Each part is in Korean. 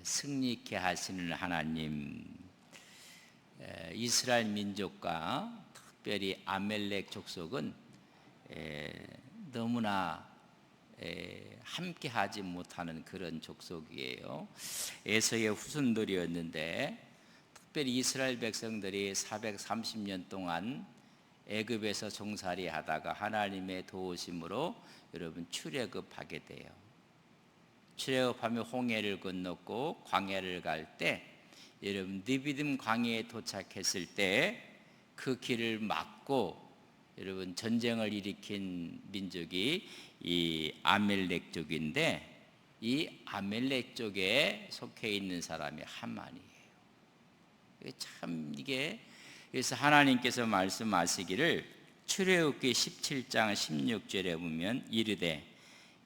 승리케 하시는 하나님, 이스라엘 민족과 특별히 아멜렉 족속은 너무나 함께하지 못하는 그런 족속이에요. 에서의 후손들이었는데 특별히 이스라엘 백성들이 430년 동안 애굽에서 종살이 하다가 하나님의 도우심으로 여러분 출애굽하게 돼요. 출애굽하며 홍해를 건넜고 광야를 갈 때 여러분 느비dim 광야에 도착했을 때 그 길을 막고 여러분 전쟁을 일으킨 민족이 이 아멜렉 족인데, 이 아멜렉 쪽에 속해 있는 사람이 하만이에요. 참 이게, 그래서 하나님께서 말씀하시기를 출애굽기 17장 16절에 보면 이르되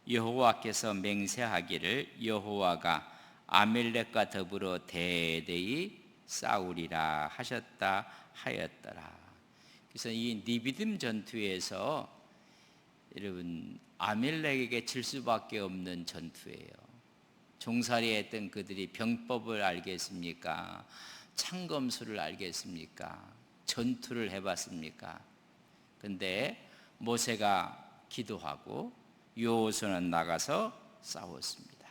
여호와께서 맹세하기를 여호와가 아멜렉과 더불어 대대히 싸우리라 하셨다 하였더라. 그래서 이 느비dim 전투에서 여러분 아멜렉에게 질 수밖에 없는 전투예요. 종살이했던 그들이 병법을 알겠습니까? 창검술을 알겠습니까? 전투를 해봤습니까? 근데 모세가 기도하고 여호수아는 나가서 싸웠습니다.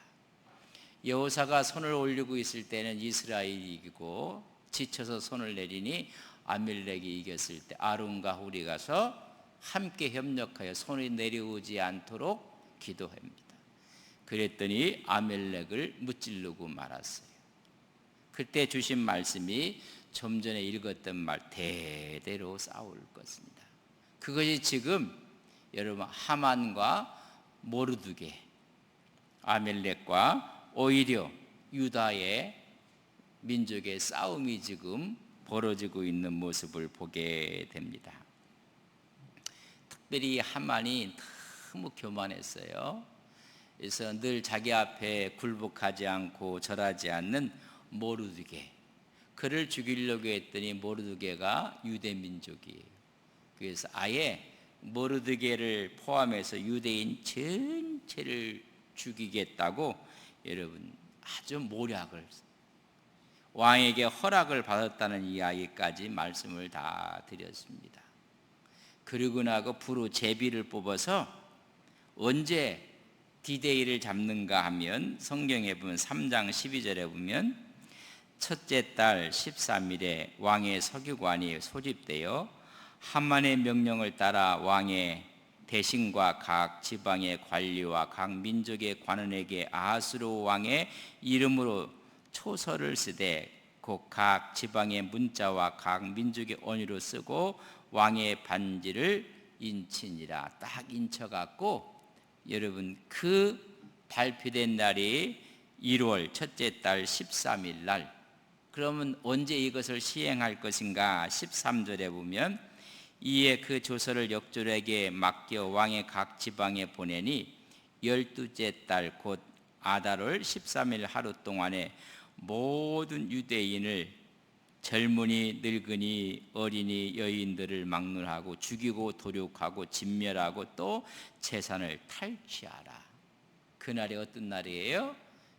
여호수아가 손을 올리고 있을 때는 이스라엘이 이기고 지쳐서 손을 내리니 아멜렉이 이겼을 때 아론과 훌이 가서 함께 협력하여 손이 내려오지 않도록 기도합니다. 그랬더니 아멜렉을 무찌르고 말았어요. 그때 주신 말씀이 좀 전에 읽었던 말, 대대로 싸울 것입니다. 그것이 지금 여러분 하만과 모르드게, 아멜렉과 오히려 유다의 민족의 싸움이 지금 벌어지고 있는 모습을 보게 됩니다. 특별히 하만이 너무 교만했어요. 그래서 늘 자기 앞에 굴복하지 않고 절하지 않는 모르드게, 그를 죽이려고 했더니 모르드게가 유대 민족이에요. 그래서 아예 모르드게를 포함해서 유대인 전체를 죽이겠다고 여러분 아주 모략을, 왕에게 허락을 받았다는 이야기까지 말씀을 다 드렸습니다. 그리고 나고 부로 제비를 뽑아서 언제 디데이를 잡는가 하면 성경에 보면 3장 12절에 보면 첫째 달 13일에 왕의 서기관이 소집되어 하만의 명령을 따라 왕의 대신과 각 지방의 관리와 각 민족의 관원에게 아하스로 왕의 이름으로 초서를 쓰되 곧 각 지방의 문자와 각 민족의 언어로 쓰고 왕의 반지를 인치니라. 딱 인쳐갖고 여러분 그 발표된 날이 1월 첫째 달 13일 날. 그러면 언제 이것을 시행할 것인가? 13절에 보면 이에 그 조서를 역졸에게 맡겨 왕의 각 지방에 보내니 12째 달 곧 아달월 13일 하루 동안에 모든 유대인을 젊은이 늙은이 어린이 여인들을 막론하고 죽이고 도륙하고 진멸하고 또 재산을 탈취하라. 그날이 어떤 날이에요?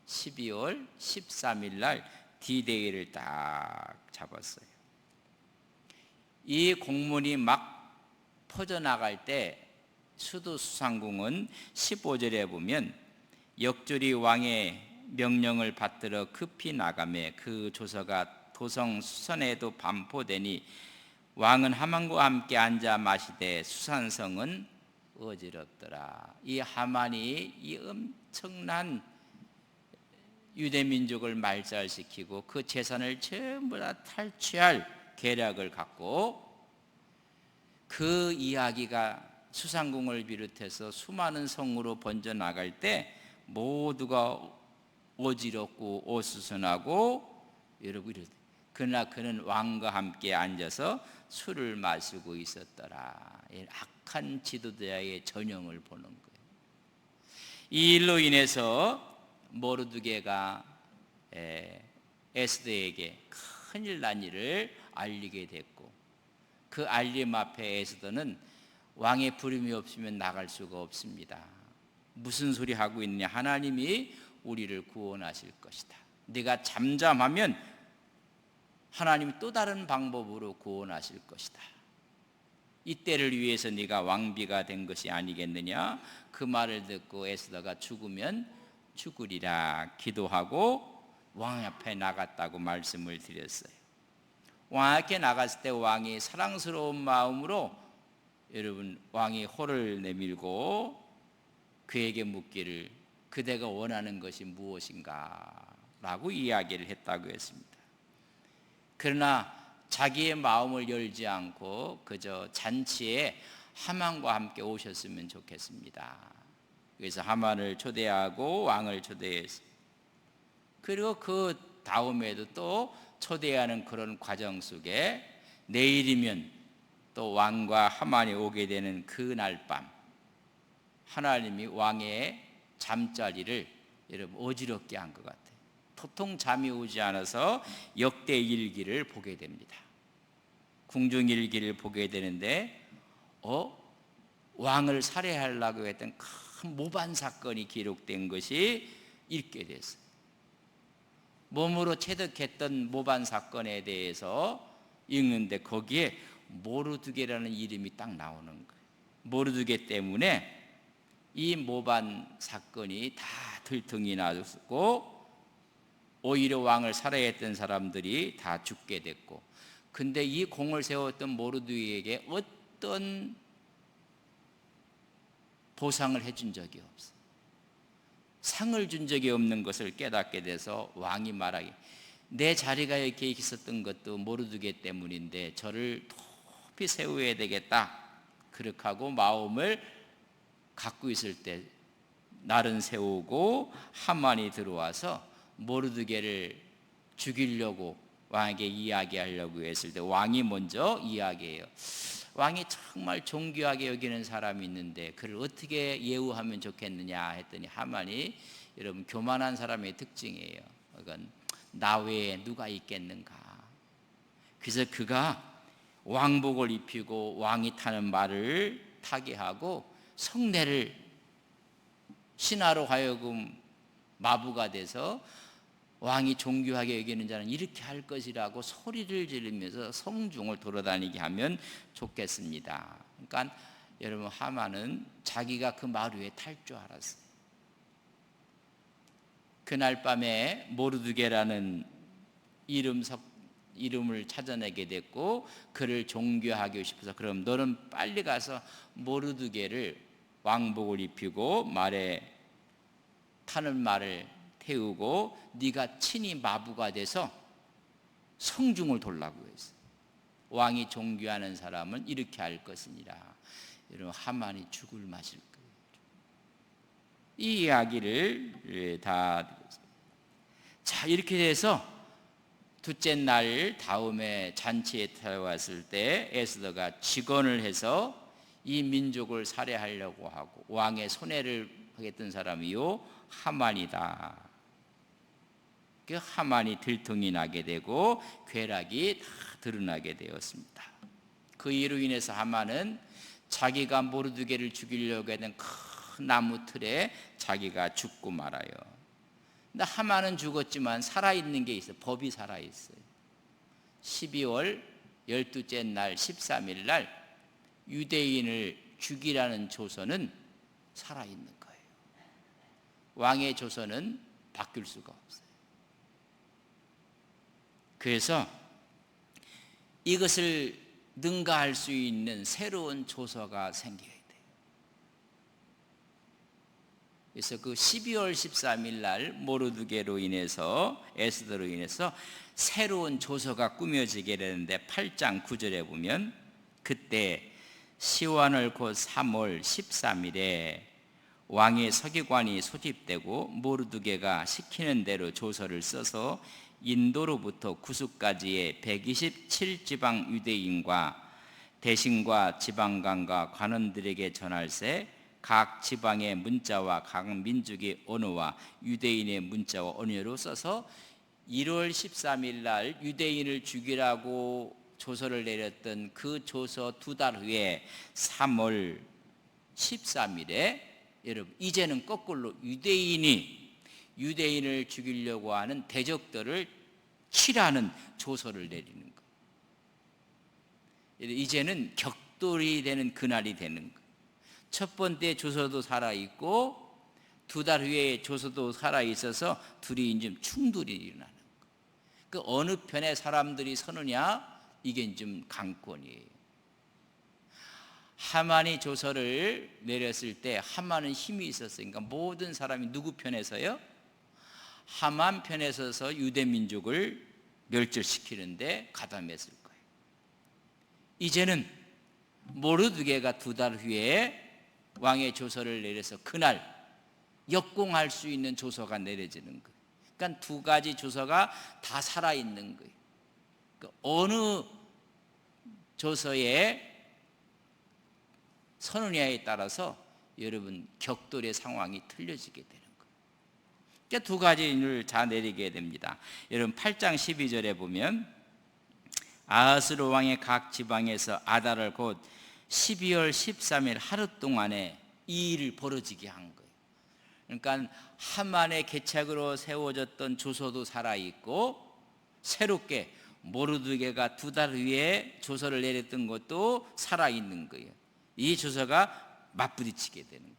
12월 13일 날 디데이를 딱 잡았어요. 이 공문이 막 퍼져나갈 때 수도 수상궁은 15절에 보면 역졸이 왕의 명령을 받들어 급히 나가매 그 조서가 도성 수산에도 반포되니 왕은 하만과 함께 앉아 마시되 수산성은 어지럽더라. 이 하만이 이 엄청난 유대민족을 말살시키고 그 재산을 전부 다 탈취할 계략을 갖고 그 이야기가 수상궁을 비롯해서 수많은 성으로 번져나갈 때 모두가 어지럽고 어수선하고 여러분 이러다. 그러나 그는 왕과 함께 앉아서 술을 마시고 있었더라. 악한 지도자의 전형을 보는 거예요. 이 일로 인해서 모르드게가 에스더에게 큰일 난 일을 알리게 됐고, 그 알림 앞에 에스더는 왕의 부름이 없으면 나갈 수가 없습니다. 무슨 소리 하고 있느냐? 하나님이 우리를 구원하실 것이다. 네가 잠잠하면 하나님이 또 다른 방법으로 구원하실 것이다. 이때를 위해서 네가 왕비가 된 것이 아니겠느냐. 그 말을 듣고 에스더가 죽으면 죽으리라 기도하고 왕 앞에 나갔다고 말씀을 드렸어요. 왕 앞에 나갔을 때 왕이 사랑스러운 마음으로 여러분 왕이 호를 내밀고 그에게 묻기를 그대가 원하는 것이 무엇인가 라고 이야기를 했다고 했습니다. 그러나 자기의 마음을 열지 않고 그저 잔치에 하만과 함께 오셨으면 좋겠습니다. 그래서 하만을 초대하고 왕을 초대했어요. 그리고 그 다음에도 또 초대하는 그런 과정 속에 내일이면 또 왕과 하만이 오게 되는 그날 밤 하나님이 왕의 잠자리를 여러분 어지럽게 한 것 같아요. 도통 잠이 오지 않아서 역대일기를 보게 됩니다. 궁중일기를 보게 되는데 왕을 살해하려고 했던 큰 모반 사건이 기록된 것이 읽게 됐어요. 몸으로 체득했던 모반 사건에 대해서 읽는데 거기에 모르드게라는 이름이 딱 나오는 거예요. 모르드게 때문에 이 모반 사건이 다 들통이 나고 오히려 왕을 살해했던 사람들이 다 죽게 됐고, 근데 이 공을 세웠던 모르드게에게 어떤 보상을 해준 적이 없어요. 상을 준 적이 없는 것을 깨닫게 돼서 왕이 말하기 내 자리가 이렇게 있었던 것도 모르드게 때문인데 저를 높이 세워야 되겠다. 그렇게 하고 마음을 갖고 있을 때 날은 세우고 하만이 들어와서 모르드게를 죽이려고 왕에게 이야기하려고 했을 때 왕이 먼저 이야기해요. 왕이 정말 존귀하게 여기는 사람이 있는데 그를 어떻게 예우하면 좋겠느냐 했더니 하만이 여러분 교만한 사람의 특징이에요. 이건 나 외에 누가 있겠는가. 그래서 그가 왕복을 입히고 왕이 타는 말을 타게 하고 성내를 신하로 하여금 마부가 돼서 왕이 존귀하게 여기는 자는 이렇게 할 것이라고 소리를 지르면서 성중을 돌아다니게 하면 좋겠습니다. 그러니까 여러분 하만은 자기가 그 말 위에 탈 줄 알았어요. 그날 밤에 모르드게라는 이름을 찾아내게 됐고 그를 존귀하게 싶어서 그럼 너는 빨리 가서 모르드게를 왕복을 입히고 말에 타는 말을 태우고 네가 친히 마부가 돼서 성중을 돌라고 했어요. 왕이 존귀하는 사람은 이렇게 할 것이니라. 여러분 하만이 죽을 맛일 거예요. 이 이야기를 다 자 이렇게 돼서 둘째 날 다음에 잔치에 타왔을 때 에스더가 직언을 해서 이 민족을 살해하려고 하고 왕의 손해를 하겠던 사람이요 하만이다. 그 하만이 들통이 나게 되고 괴락이 다 드러나게 되었습니다. 그 이로 인해서 하만은 자기가 모르드게를 죽이려고 했던 큰 나무 틀에 자기가 죽고 말아요. 근데 하만은 죽었지만 살아있는 게 있어요. 법이 살아있어요. 12월 12째 날 13일 날 유대인을 죽이라는 조서는 살아있는 거예요. 왕의 조서는 바뀔 수가 없어요. 그래서 이것을 능가할 수 있는 새로운 조서가 생겨야 돼요. 그래서 그 12월 13일 날 모르드게로 인해서 에스더로 인해서 새로운 조서가 꾸며지게 되는데 8장 9절에 보면 그때 시완월 곧 3월 13일에 왕의 서기관이 소집되고 모르드게가 시키는 대로 조서를 써서 인도로부터 구스까지의 127지방 유대인과 대신과 지방관과 관원들에게 전할세 각 지방의 문자와 각 민족의 언어와 유대인의 문자와 언어로 써서 1월 13일 날 유대인을 죽이라고 조서를 내렸던 그 조서 2달 후에 3월 13일에 여러분 이제는 거꾸로 유대인이 유대인을 죽이려고 하는 대적들을 치라는 조서를 내리는 거예요. 이제는 격돌이 되는 그날이 되는 거예요. 첫 번째 조서도 살아있고 2달 후에 조서도 살아있어서 둘이 이제 충돌이 일어나는 거예요. 그 어느 편에 사람들이 서느냐, 이게 좀 관건이에요. 하만이 조서를 내렸을 때 하만은 힘이 있었으니까 모든 사람이 누구 편에 서요? 하만 편에 서서 유대 민족을 멸절시키는데 가담했을 거예요. 이제는 모르드게가 2달 후에 왕의 조서를 내려서 그날 역공할 수 있는 조서가 내려지는 거예요. 그러니까 2가지 조서가 다 살아있는 거예요. 그러니까 어느 조서에 서느냐에 따라서 여러분 격돌의 상황이 틀려지게 되는 거예요. 그러니까 2가지를 다 내리게 됩니다. 여러분 8장 12절에 보면 아하스로 왕의 각 지방에서 아달을 곧 12월 13일 하루 동안에 이 일을 벌어지게 한 거예요. 그러니까 하만의 계책으로 세워졌던 조서도 살아있고 새롭게 모르드게가 2달 후에 조서를 내렸던 것도 살아있는 거예요. 이 조서가 맞부딪히게 되는 거예요.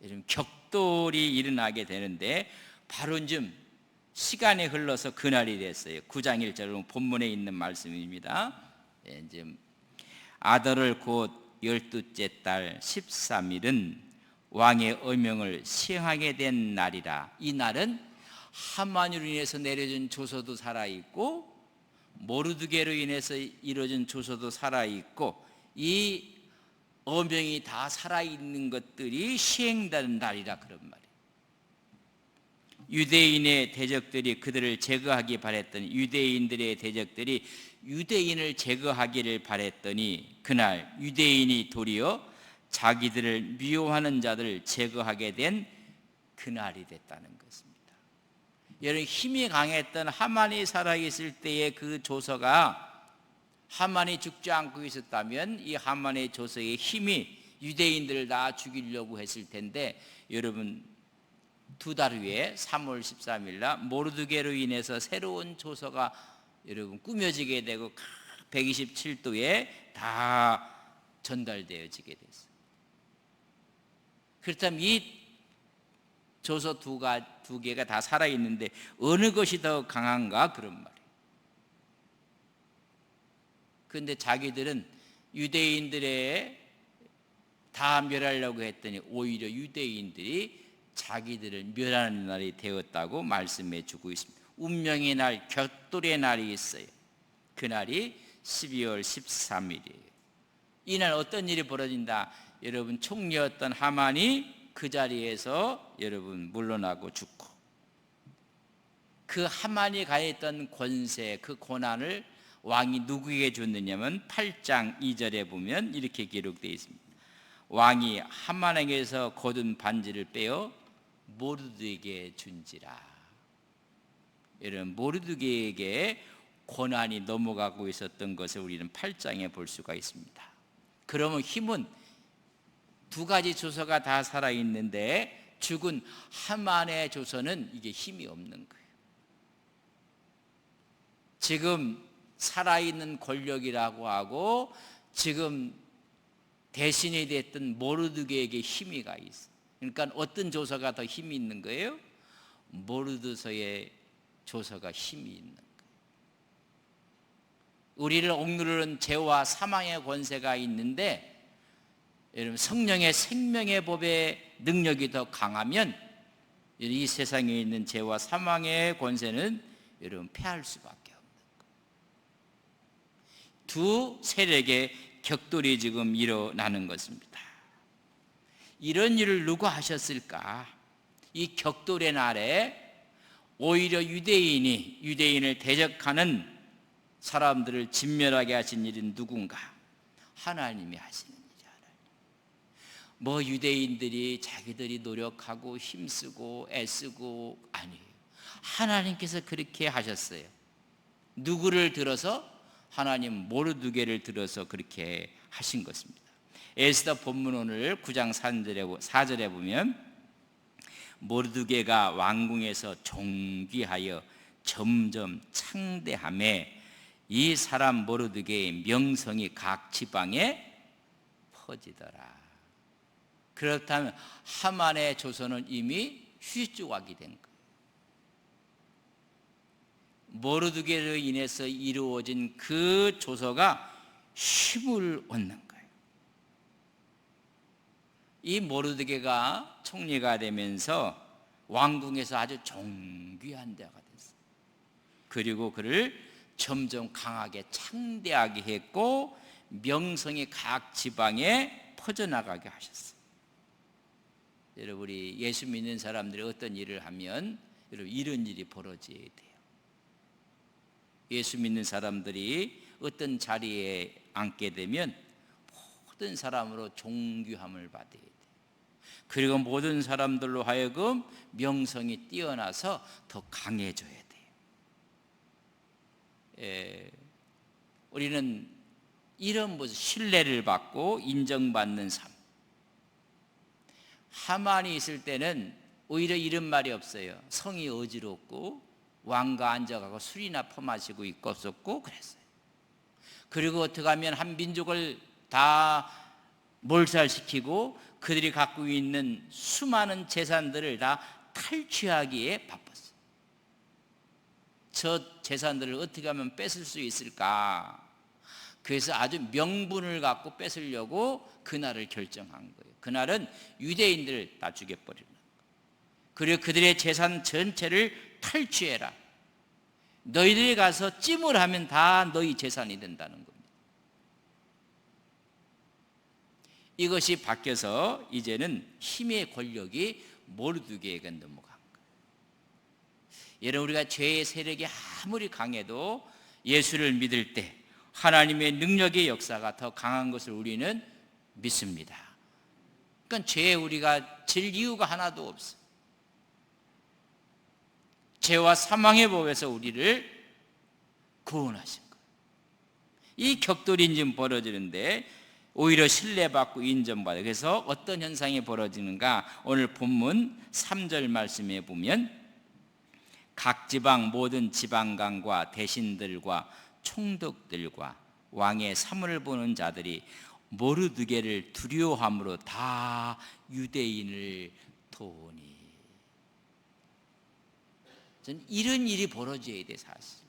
여러분 격돌이 일어나게 되는데 바로 좀 시간이 흘러서 그날이 됐어요. 9장 1절 본문에 있는 말씀입니다. 이제 아달을 곧 12째 달 13일은 왕의 어명을 시행하게 된 날이라. 이 날은 하만으로 인해서 내려진 조서도 살아있고 모르드게로 인해서 이루어진 조서도 살아있고 이 어명이 다 살아있는 것들이 시행되는 날이라 그런 말이에요. 유대인의 대적들이 그들을 제거하기 바랬더니 유대인들의 대적들이 유대인을 제거하기를 바랬더니 그날 유대인이 도리어 자기들을 미워하는 자들을 제거하게 된 그날이 됐다는 것입니다. 여러분 힘이 강했던 하만이 살아있을 때의 그 조서가 하만이 죽지 않고 있었다면 이 하만의 조서의 힘이 유대인들을 다 죽이려고 했을 텐데 여러분 2달 후에 3월 13일 날 모르드게로 인해서 새로운 조서가 여러분 꾸며지게 되고 127도에 다 전달되어지게 됐어요. 그렇다면 이 조서 2개가 다 살아있는데 어느 것이 더 강한가 그런 말이에요. 그런데 자기들은 유대인들의 다 멸하려고 했더니 오히려 유대인들이 자기들을 멸하는 날이 되었다고 말씀해 주고 있습니다. 운명의 날, 격돌의 날이 있어요. 그날이 12월 13일이에요. 이날 어떤 일이 벌어진다? 여러분 총리였던 하만이 그 자리에서 여러분 물러나고 죽고 그 하만이 가했던 권세, 그 고난을 왕이 누구에게 줬느냐면 8장 2절에 보면 이렇게 기록되어 있습니다. 왕이 하만에게서 거둔 반지를 빼어 모르드게에게 준지라. 여러분 모르드게에게 고난이 넘어가고 있었던 것을 우리는 8장에 볼 수가 있습니다. 그러면 힘은 2가지 조서가 다 살아있는데 죽은 하만의 조서는 이게 힘이 없는 거예요. 지금 살아있는 권력이라고 하고 지금 대신이 됐던 모르드게에게 힘이 가 있어요. 그러니까 어떤 조서가 더 힘이 있는 거예요? 모르드서의 조서가 힘이 있는 거예요. 우리를 억누르는 죄와 사망의 권세가 있는데 여러분 성령의 생명의 법의 능력이 더 강하면 이 세상에 있는 죄와 사망의 권세는 여러분 패할 수밖에 없는 거예요. 두 세력의 격돌이 지금 일어나는 것입니다. 이런 일을 누가 하셨을까? 이 격돌의 날에 오히려 유대인을 대적하는 사람들을 진멸하게 하신 일은 누군가? 하나님이 하시는 일이죠. 뭐 유대인들이 자기들이 노력하고 힘쓰고 애쓰고 아니에요. 하나님께서 그렇게 하셨어요. 누구를 들어서? 하나님 모르드게를 들어서 그렇게 하신 것입니다. 에스더 본문 오늘 9장 4절에 보면 모르드게가 왕궁에서 존귀하여 점점 창대함에 이 사람 모르드게의 명성이 각 지방에 퍼지더라. 그렇다면 하만의 조선은 이미 휴지조각이 된 거예요. 모르드게로 인해서 이루어진 그 조서가 힘을 얻는 거예요. 이 모르드게가 총리가 되면서 왕궁에서 아주 존귀한 데가 됐어요. 그리고 그를 점점 강하게 창대하게 했고 명성이 각 지방에 퍼져나가게 하셨어요. 여러분, 우리 예수 믿는 사람들이 어떤 일을 하면 여러분 이런 일이 벌어져야 돼요. 예수 믿는 사람들이 어떤 자리에 앉게 되면 모든 사람으로 존귀함을 받아야 돼요. 그리고 모든 사람들로 하여금 명성이 뛰어나서 더 강해져야 돼요. 우리는 이런 모습, 신뢰를 받고 인정받는 삶. 하만이 있을 때는 오히려 이런 말이 없어요. 성이 어지럽고 왕가 앉아가고 술이나 퍼마시고 있었고 그랬어요. 그리고 어떻게 하면 한 민족을 다 몰살시키고 그들이 갖고 있는 수많은 재산들을 다 탈취하기에 바빴어요. 저 재산들을 어떻게 하면 뺏을 수 있을까? 그래서 아주 명분을 갖고 뺏으려고 그날을 결정한 거예요. 그날은 유대인들을 다 죽여버리는 거예요. 그리고 그들의 재산 전체를 탈취해라. 너희들이 가서 찜을 하면 다 너희 재산이 된다는 겁니다. 이것이 바뀌어서 이제는 힘의 권력이 모르드게에게 넘어간 거예요. 여러분, 우리가 죄의 세력이 아무리 강해도 예수를 믿을 때 하나님의 능력의 역사가 더 강한 것을 우리는 믿습니다. 그러니까 죄에 우리가 질 이유가 하나도 없어요. 죄와 사망의 법에서 우리를 구원하신 거예요. 이 격돌이 지금 벌어지는데 오히려 신뢰받고 인정받아요. 그래서 어떤 현상이 벌어지는가? 오늘 본문 3절 말씀에 보면 각 지방 모든 지방관과 대신들과 총독들과 왕의 사물을 보는 자들이 모르드게를 두려워함으로 다 유대인을 도우니. 저는 이런 일이 벌어져야 돼, 사실.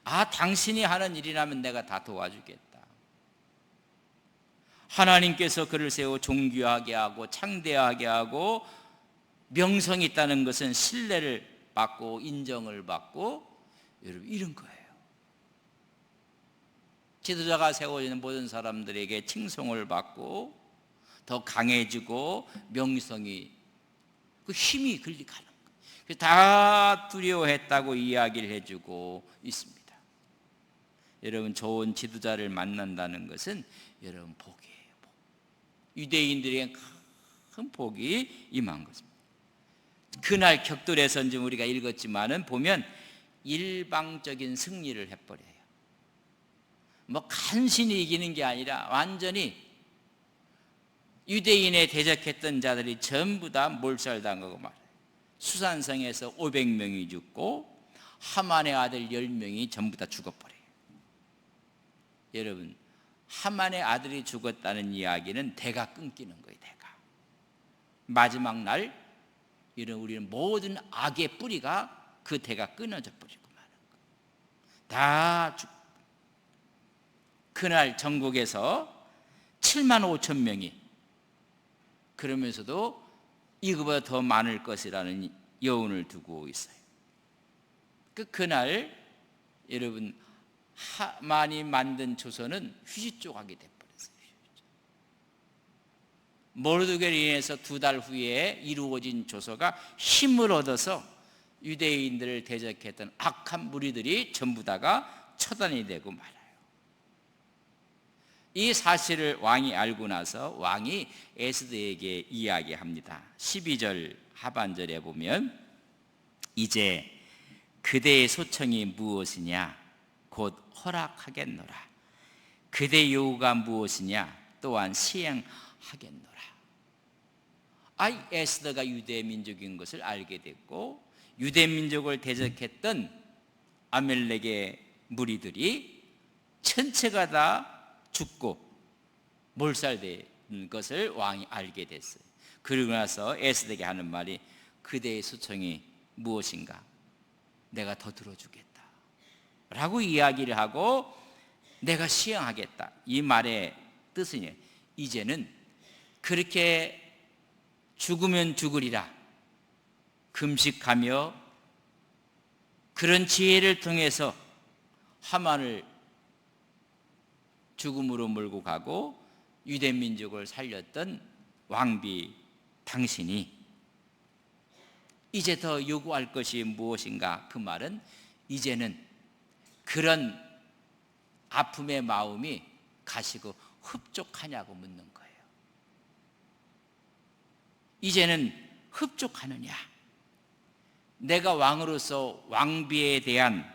당신이 하는 일이라면 내가 다 도와주겠다. 하나님께서 그를 세워 존귀하게 하고 창대하게 하고 명성이 있다는 것은 신뢰를 받고 인정을 받고 여러분 이런 거예요. 지도자가 세워지는 모든 사람들에게 칭송을 받고 더 강해지고 명성이 그 힘이 가는 거예요. 다 두려워했다고 이야기를 해주고 있습니다. 여러분, 좋은 지도자를 만난다는 것은 여러분 복이에요. 복. 유대인들에게 큰 복이 임한 것입니다. 그날 격돌에서 이제 우리가 읽었지만은 보면 일방적인 승리를 해버려요. 간신히 이기는 게 아니라 완전히 유대인에 대적했던 자들이 전부 다 몰살당하고 말해요. 수산성에서 500명이 죽고 하만의 아들 10명이 전부 다 죽어버려요. 여러분, 하만의 아들이 죽었다는 이야기는 대가 끊기는 거예요. 대가. 마지막 날 이런 우리는 모든 악의 뿌리가 그 대가 끊어져 버리고 마는 거예요. 다 죽고. 그날 전국에서 7만 5천 명이, 그러면서도 이거보다 더 많을 것이라는 여운을 두고 있어요. 그날 여러분 하만이 만든 조선은 휴지 조각이 돼버렸어요. 모르드게로 인해서 2달 후에 이루어진 조서가 힘을 얻어서 유대인들을 대적했던 악한 무리들이 전부 다가 처단이 되고 말아요. 이 사실을 왕이 알고 나서 왕이 에스더에게 이야기합니다. 12절 하반절에 보면 이제 그대의 소청이 무엇이냐 곧 허락하겠노라. 그대 요구가 무엇이냐 또한 시행하겠노라. 에스더가 유대 민족인 것을 알게 됐고, 유대 민족을 대적했던 아멜렉의 무리들이 전체가 다 죽고 몰살된 것을 왕이 알게 됐어요. 그러고 나서 에스더에게 하는 말이, 그대의 수청이 무엇인가? 내가 더 들어주겠다 라고 이야기를 하고, 내가 시행하겠다. 이 말의 뜻은 이제는 그렇게 죽으면 죽으리라 금식하며 그런 지혜를 통해서 하만을 죽음으로 몰고 가고 유대 민족을 살렸던 왕비 당신이 이제 더 요구할 것이 무엇인가? 그 말은 이제는 그런 아픔의 마음이 가시고 흡족하냐고 묻는 거예요. 이제는 흡족하느냐? 내가 왕으로서 왕비에 대한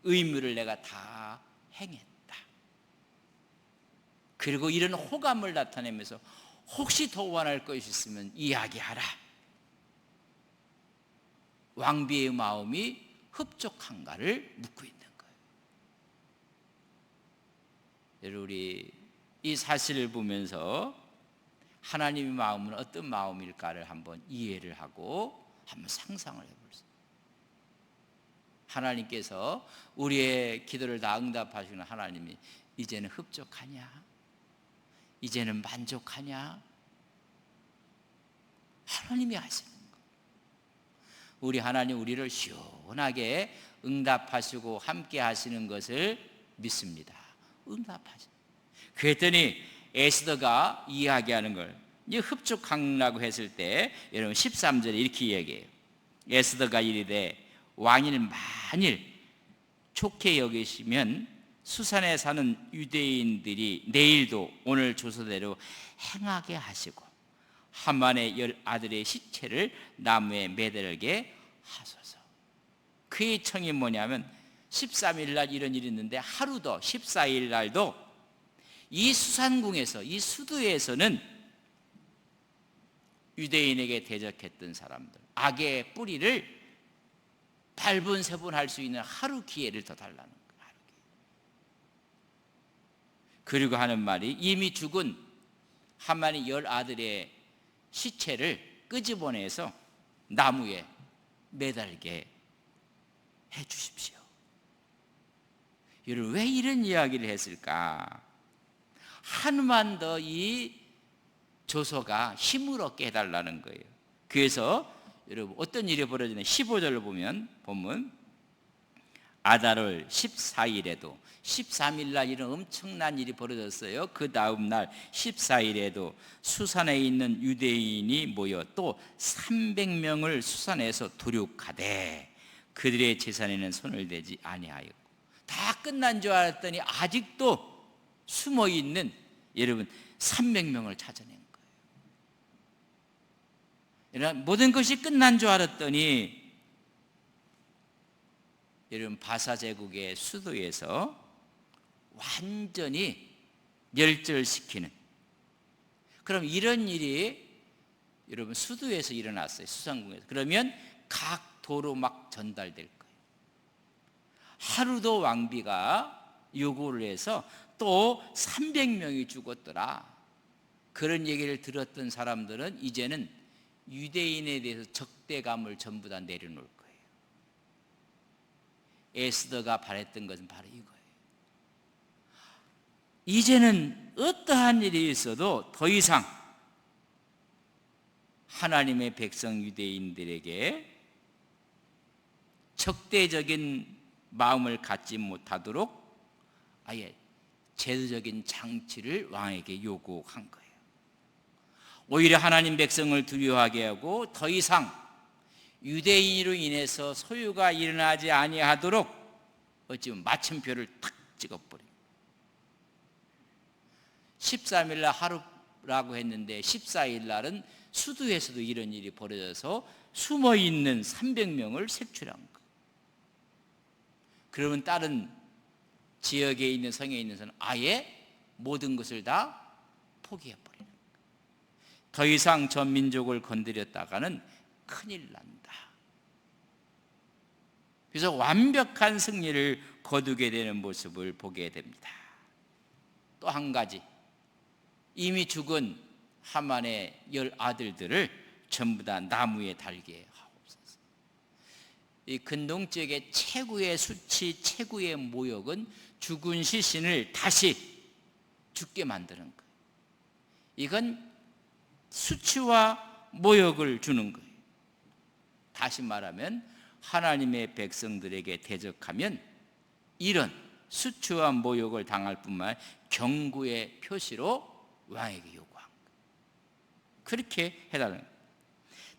의무를 내가 다 행했다. 그리고 이런 호감을 나타내면서 혹시 더 원할 것이 있으면 이야기하라. 왕비의 마음이 흡족한가를 묻고 있는 거예요. 여러분, 우리 이 사실을 보면서 하나님의 마음은 어떤 마음일까를 한번 이해를 하고 한번 상상을 해보세요. 하나님께서 우리의 기도를 다 응답하시는 하나님이 이제는 흡족하냐? 이제는 만족하냐? 하나님이 하시는 거예요. 우리 하나님 우리를 시원하게 응답하시고 함께 하시는 것을 믿습니다. 응답하시는. 그랬더니 에스더가 이야기하는 걸, 이제 흡족하라고 했을 때 여러분 13절에 이렇게 이야기해요. 에스더가 이르되 왕이 만일 좋게 여기시면 수산에 사는 유대인들이 내일도 오늘 조서대로 행하게 하시고 하만의 10아들의 시체를 나무에 매달게 하소서. 그의 청이 뭐냐면 13일 날 이런 일이 있는데 하루 더 14일 날도 이 수산궁에서, 이 수도에서는 유대인에게 대적했던 사람들, 악의 뿌리를 발본세본할 수 있는 하루 기회를 더 달라는 거예요. 그리고 하는 말이, 이미 죽은 하만의 10아들의 시체를 끄집어내서 나무에 매달게 해 주십시오. 여러분, 왜 이런 이야기를 했을까? 하루만 더 이 조서가 힘을 얻게 해달라는 거예요. 그래서 여러분 어떤 일이 벌어지냐, 15절을 보면 아달월 14일에도 13일 날 이런 엄청난 일이 벌어졌어요. 그 다음 날 14일에도 수산에 있는 유대인이 모여 또 300명을 수산에서 도륙하되 그들의 재산에는 손을 대지 아니하였고, 다 끝난 줄 알았더니 아직도 숨어있는 여러분 300명을 찾아낸 거예요. 여러분, 모든 것이 끝난 줄 알았더니 여러분 바사 제국의 수도에서 완전히 멸절시키는, 그럼 이런 일이 여러분 수도에서 일어났어요. 수산궁에서. 그러면 각 도로 막 전달될 거예요. 하루도 왕비가 요구를 해서 또 300명이 죽었더라. 그런 얘기를 들었던 사람들은 이제는 유대인에 대해서 적대감을 전부 다 내려놓을 거예요. 에스더가 바랬던 것은 바로 이거예요. 이제는 어떠한 일이 있어도 더 이상 하나님의 백성 유대인들에게 적대적인 마음을 갖지 못하도록 아예 제도적인 장치를 왕에게 요구한 거예요. 오히려 하나님 백성을 두려워하게 하고 더 이상 유대인으로 인해서 소유가 일어나지 아니하도록 어찌보면 마침표를 탁 찍어버려요. 13일 날 하루라고 했는데 14일 날은 수도에서도 이런 일이 벌어져서 숨어있는 300명을 색출한 거예요. 그러면 다른 지역에 있는 성에 있는 사람은 아예 모든 것을 다 포기해버리는 거예요. 더 이상 저 민족을 건드렸다가는 큰일 난다. 그래서 완벽한 승리를 거두게 되는 모습을 보게 됩니다. 또 한 가지, 이미 죽은 하만의 10아들들을 전부 다 나무에 달게 하옵소서. 이 근동 지역의 최고의 수치, 최고의 모욕은 죽은 시신을 다시 죽게 만드는 거예요. 이건 수치와 모욕을 주는 거예요. 다시 말하면 하나님의 백성들에게 대적하면 이런 수치와 모욕을 당할 뿐만 아니라 경고의 표시로 왕에게 요구한 거예요. 그렇게 해달라는 거예요.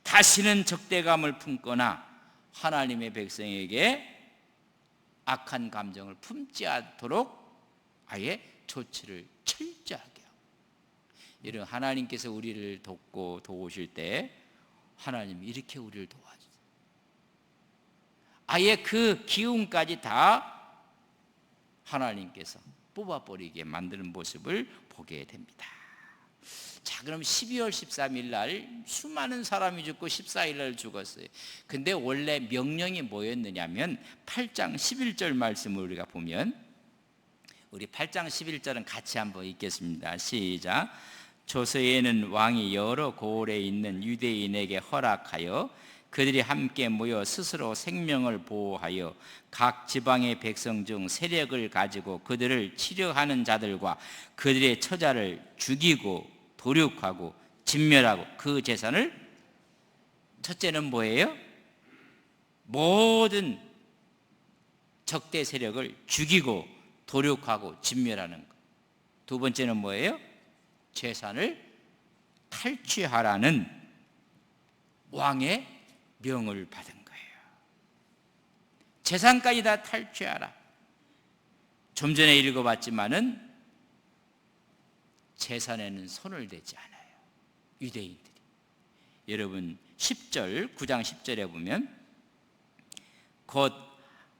다시는 적대감을 품거나 하나님의 백성에게 악한 감정을 품지 않도록 아예 조치를 철저하게 하고, 이런 하나님께서 우리를 돕고 도우실 때 하나님이 이렇게 우리를 도와주세요. 아예 그 기운까지 다 하나님께서 뽑아버리게 만드는 모습을 보게 됩니다. 자, 그럼 12월 13일 날 수많은 사람이 죽고 14일 날 죽었어요. 근데 원래 명령이 뭐였느냐면 8장 11절 말씀을 우리가 보면, 우리 8장 11절은 같이 한번 읽겠습니다. 시작. 조서에는 왕이 여러 고을에 있는 유대인에게 허락하여 그들이 함께 모여 스스로 생명을 보호하여 각 지방의 백성 중 세력을 가지고 그들을 치려하는 자들과 그들의 처자를 죽이고 도륙하고 진멸하고 그 재산을, 첫째는 뭐예요? 모든 적대 세력을 죽이고 도륙하고 진멸하는 것. 두 번째는 뭐예요? 재산을 탈취하라는 왕의 명을 받은 거예요. 재산까지 다 탈취하라. 좀 전에 읽어봤지만은 재산에는 손을 대지 않아요, 유대인들이. 여러분 10절, 9장 10절에 보면 곧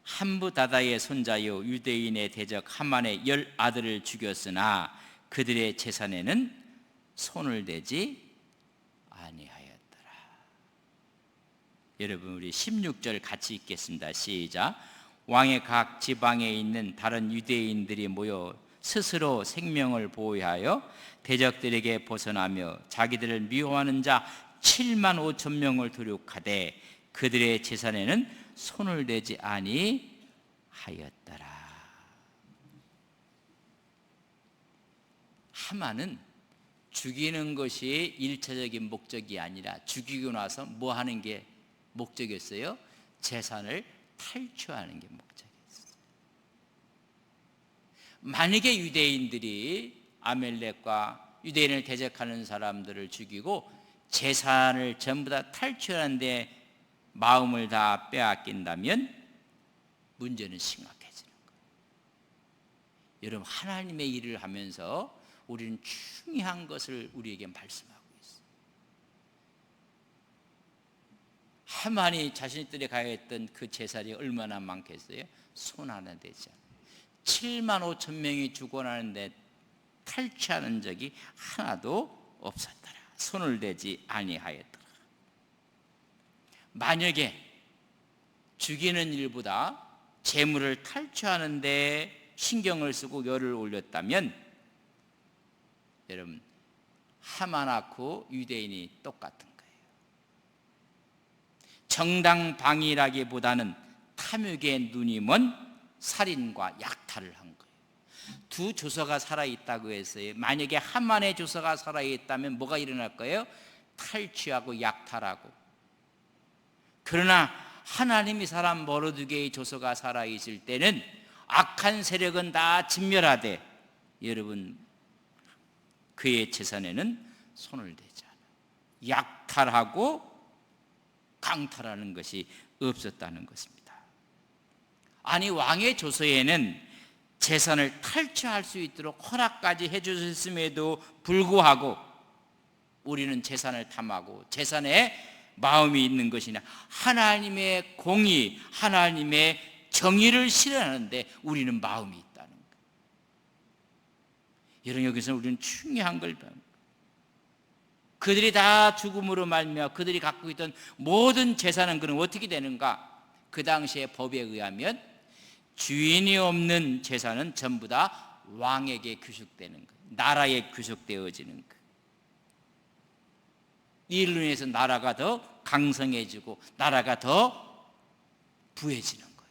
함부다다의 손자요 유대인의 대적 하만의 10아들을 죽였으나 그들의 재산에는 손을 대지 아니하였더라. 여러분 우리 16절 같이 읽겠습니다. 시작. 왕의 각 지방에 있는 다른 유대인들이 모여 스스로 생명을 보호하여 대적들에게 벗어나며 자기들을 미워하는 자 7만 5천 명을 도륙하되 그들의 재산에는 손을 대지 아니하였더라. 하만은 죽이는 것이 일차적인 목적이 아니라 죽이고 나서 뭐 하는 게 목적이었어요? 재산을 탈취하는 게 목적이었어요. 만약에 유대인들이 아멜렉과 유대인을 대적하는 사람들을 죽이고 재산을 전부 다 탈취하는데 마음을 다 빼앗긴다면 문제는 심각해지는 거예요. 여러분 하나님의 일을 하면서 우리는 중요한 것을 우리에게 말씀하고 있어요. 하만이 자신들이 가했던 그 재산이 얼마나 많겠어요? 손 하나 되지 않아요. 7만 5천 명이 죽어나는데 탈취하는 적이 하나도 없었더라. 손을 대지 아니하였더라. 만약에 죽이는 일보다 재물을 탈취하는 데 신경을 쓰고 열을 올렸다면 여러분 하만하고 유대인이 똑같은 거예요. 정당방위라기보다는 탐욕의 눈이 먼 살인과 약탈을 한 거예요. 두 조서가 살아있다고 했어요. 만약에 하만의 조서가 살아있다면 뭐가 일어날 거예요? 탈취하고 약탈하고. 그러나 하나님이 사람 모르드게의 조서가 살아있을 때는 악한 세력은 다 진멸하되 여러분 그의 재산에는 손을 대지 않아요. 약탈하고 강탈하는 것이 없었다는 것입니다. 아니 왕의 조서에는 재산을 탈취할 수 있도록 허락까지 해주셨음에도 불구하고 우리는 재산을 탐하고 재산에 마음이 있는 것이냐, 하나님의 공의, 하나님의 정의를 실현하는데 우리는 마음이 있다는 거예요. 여러분 여기서 우리는 중요한 걸 배웁니다. 그들이 다 죽음으로 말미암아 그들이 갖고 있던 모든 재산은 그럼 어떻게 되는가? 그 당시의 법에 의하면 주인이 없는 재산은 전부 다 왕에게 귀속되는 거예요. 나라에 귀속되어지는 거예요. 이로 인해서 나라가 더 강성해지고 나라가 더 부해지는 거예요.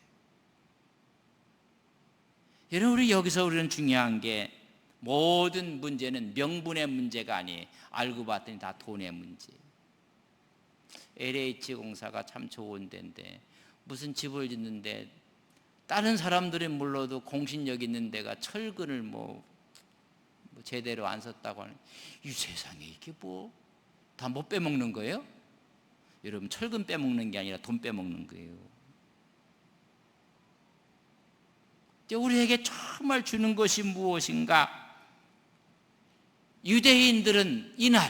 여러분, 우리 여기서 우리는 중요한 게 모든 문제는 명분의 문제가 아니에요. 알고 봤더니 다 돈의 문제예요. LH 공사가 참 좋은 데인데 무슨 집을 짓는데 다른 사람들이 몰라도 공신력 있는 데가 철근을 뭐 제대로 안 썼다고 하는, 이 세상에 이게 뭐 다 못 빼먹는 거예요? 여러분, 철근 빼먹는 게 아니라 돈 빼먹는 거예요. 우리에게 정말 주는 것이 무엇인가? 유대인들은 이날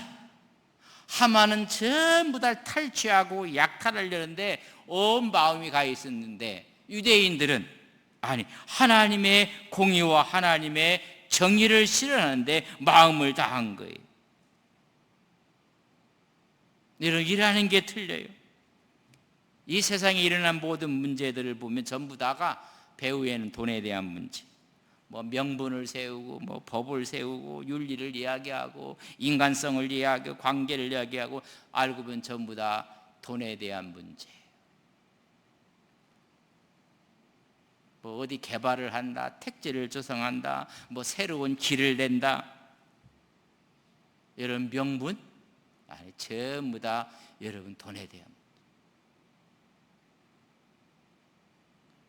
하만은 전부 다 탈취하고 약탈하려는데 온 마음이 가 있었는데, 유대인들은 아니, 하나님의 공의와 하나님의 정의를 실현하는데 마음을 다한 거예요. 일하는 게 틀려요. 이 세상에 일어난 모든 문제들을 보면 전부 다가 배후에는 돈에 대한 문제, 뭐 명분을 세우고 뭐 법을 세우고 윤리를 이야기하고 인간성을 이야기하고 관계를 이야기하고, 알고 보면 전부 다 돈에 대한 문제. 뭐 어디 개발을 한다, 택지를 조성한다, 뭐 새로운 길을 낸다, 이런 명분? 아니, 전부 다 여러분 돈에 대한 문제.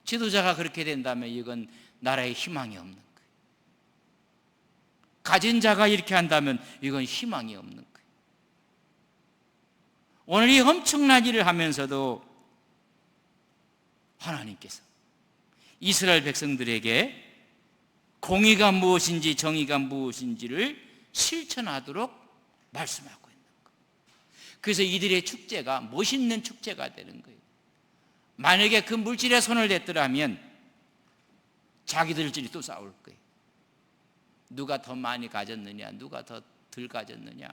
지도자가 그렇게 된다면 이건 나라에 희망이 없는 거예요. 가진 자가 이렇게 한다면 이건 희망이 없는 거예요. 오늘 이 엄청난 일을 하면서도 하나님께서 이스라엘 백성들에게 공의가 무엇인지 정의가 무엇인지를 실천하도록 말씀하고 있는 거예요. 그래서 이들의 축제가 멋있는 축제가 되는 거예요. 만약에 그 물질에 손을 댔더라면 자기들끼리 또 싸울 거예요. 누가 더 많이 가졌느냐, 누가 더 덜 가졌느냐.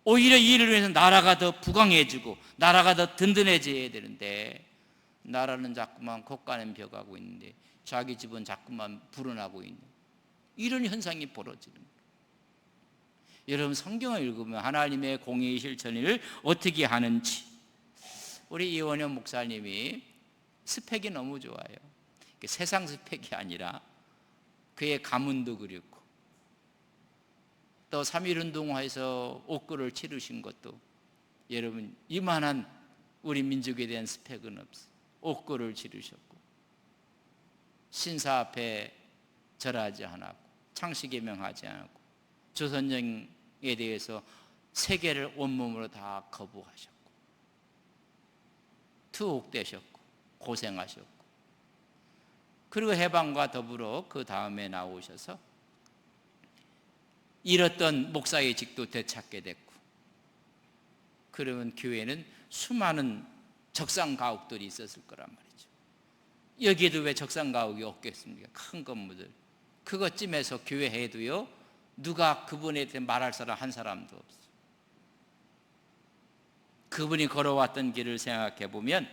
오히려 이 일을 위해서 나라가 더 부강해지고 나라가 더 든든해져야 되는데, 나라는 자꾸만 곳간에 벼가고 있는데 자기 집은 자꾸만 불어나고 있는 이런 현상이 벌어지는 거예요. 여러분, 성경을 읽으면 하나님의 공의 실천을 어떻게 하는지, 우리 이원영 목사님이 스펙이 너무 좋아요. 세상 스펙이 아니라 그의 가문도 그렇고, 또 3.1운동화에서 옥고를 치르신 것도, 여러분, 이만한 우리 민족에 대한 스펙은 없어요. 옥고를 치르셨고 신사 앞에 절하지 않았고 창씨개명하지 않았고 조선령에 대해서 세계를 온몸으로 다 거부하셨고 투옥되셨고 고생하셨고, 그리고 해방과 더불어 그 다음에 나오셔서 잃었던 목사의 직도 되찾게 됐고, 그러면 교회는 수많은 적상가옥들이 있었을 거란 말이죠. 여기에도 왜 적상가옥이 없겠습니까? 큰 건물들. 그것쯤에서 교회 해도요, 누가 그분에 대해 말할 사람 한 사람도 없어요. 그분이 걸어왔던 길을 생각해 보면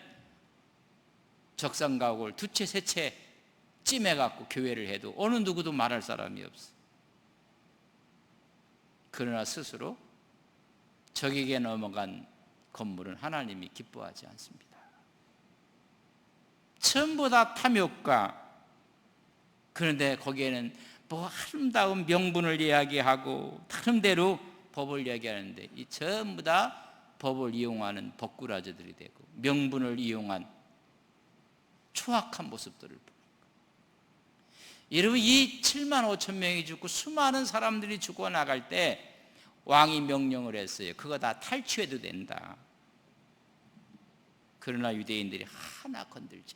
적상가옥을 두 채, 세 채 찜해갖고 교회를 해도 어느 누구도 말할 사람이 없어요. 그러나 스스로 적에게 넘어간 건물은 하나님이 기뻐하지 않습니다. 전부 다 탐욕과, 그런데 거기에는 뭐 아름다운 명분을 이야기하고 나름대로 법을 이야기하는데, 이 전부 다 법을 이용하는 법꾸라지들이 되고 명분을 이용한 추악한 모습들을 보는 거예요. 여러분, 이 7만 5천 명이 죽고 수많은 사람들이 죽어나갈 때 왕이 명령을 했어요. 그거 다 탈취해도 된다. 그러나 유대인들이 하나 건들지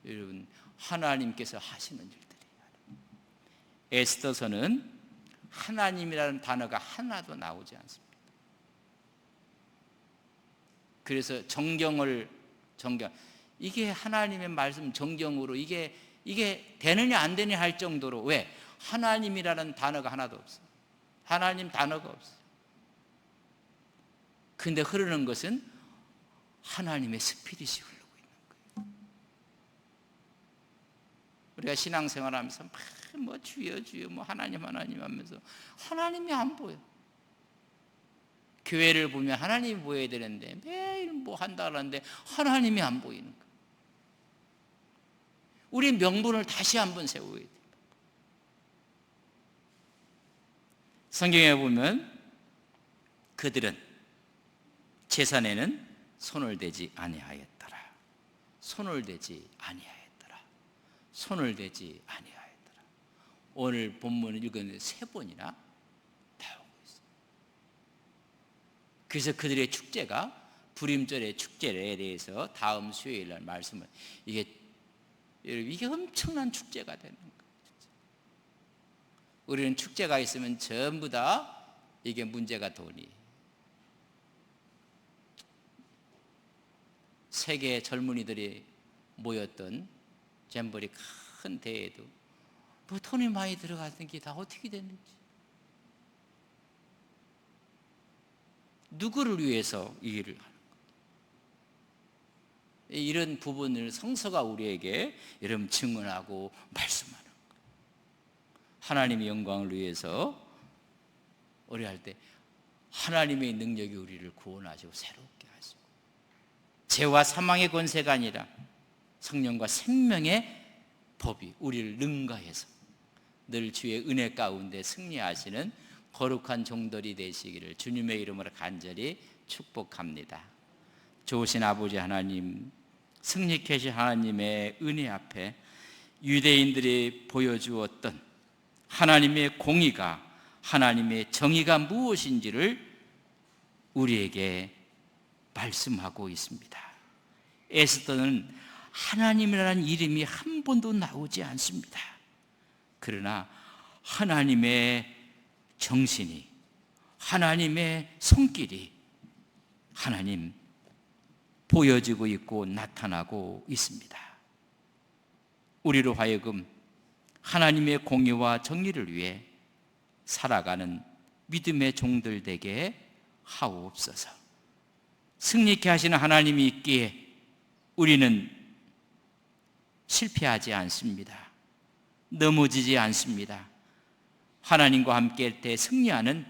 않았어요. 여러분, 하나님께서 하시는 일들이에요. 에스더서는 하나님이라는 단어가 하나도 나오지 않습니다. 그래서 정경, 이게 하나님의 말씀 정경으로, 이게 이게 되느냐 안 되느냐 할 정도로. 왜? 하나님이라는 단어가 하나도 없어요. 하나님 단어가 없어요. 근데 흐르는 것은 하나님의 스피릿이 흐르고 있는 거예요. 우리가 신앙생활하면서 뭐 주여 주여 뭐 하나님 하나님 하면서 하나님이 안 보여. 교회를 보면 하나님이 보여야 되는데 매일 뭐 한다 그러는데 하나님이 안 보이는 거예요. 우리 명분을 다시 한번 세워야 돼요. 성경에 보면 그들은 제산에는 손을 대지 아니하였더라. 손을 대지 아니하였더라. 손을 대지 아니하였더라. 오늘 본문을 읽었는데 3번이나 나오고 있어요. 그래서 그들의 축제가 부림절의 축제에 대해서 다음 수요일 날 말씀을 이게 엄청난 축제가 되는 거예요. 우리는 축제가 있으면 전부 다 이게 문제가 돈이. 세계 젊은이들이 모였던 잼버리 큰 대회도 뭐 돈이 많이 들어갔던 게 다 어떻게 됐는지, 누구를 위해서 이 일을 하는 거예요. 이런 부분을 성서가 우리에게 여러분 증언하고 말씀하는 거예요. 하나님의 영광을 위해서 우리 할 때 하나님의 능력이 우리를 구원하시고 새롭게 하시고, 죄와 사망의 권세가 아니라 성령과 생명의 법이 우리를 능가해서 늘 주의 은혜 가운데 승리하시는 거룩한 종들이 되시기를 주님의 이름으로 간절히 축복합니다. 좋으신 아버지 하나님, 승리케 하신 하나님의 은혜 앞에 유대인들이 보여주었던 하나님의 공의가, 하나님의 정의가 무엇인지를 우리에게 말씀하고 있습니다. 에스더는 하나님이라는 이름이 한 번도 나오지 않습니다. 그러나 하나님의 정신이, 하나님의 손길이 하나님 보여지고 있고 나타나고 있습니다. 우리로 하여금 하나님의 공의와 정의를 위해 살아가는 믿음의 종들 되게 하옵소서. 승리케 하시는 하나님이 있기에 우리는 실패하지 않습니다. 넘어지지 않습니다. 하나님과 함께 할 때 승리하는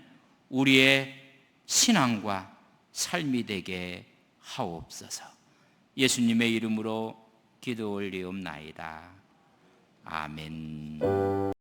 우리의 신앙과 삶이 되게 하옵소서. 예수님의 이름으로 기도 올리옵나이다. 아멘.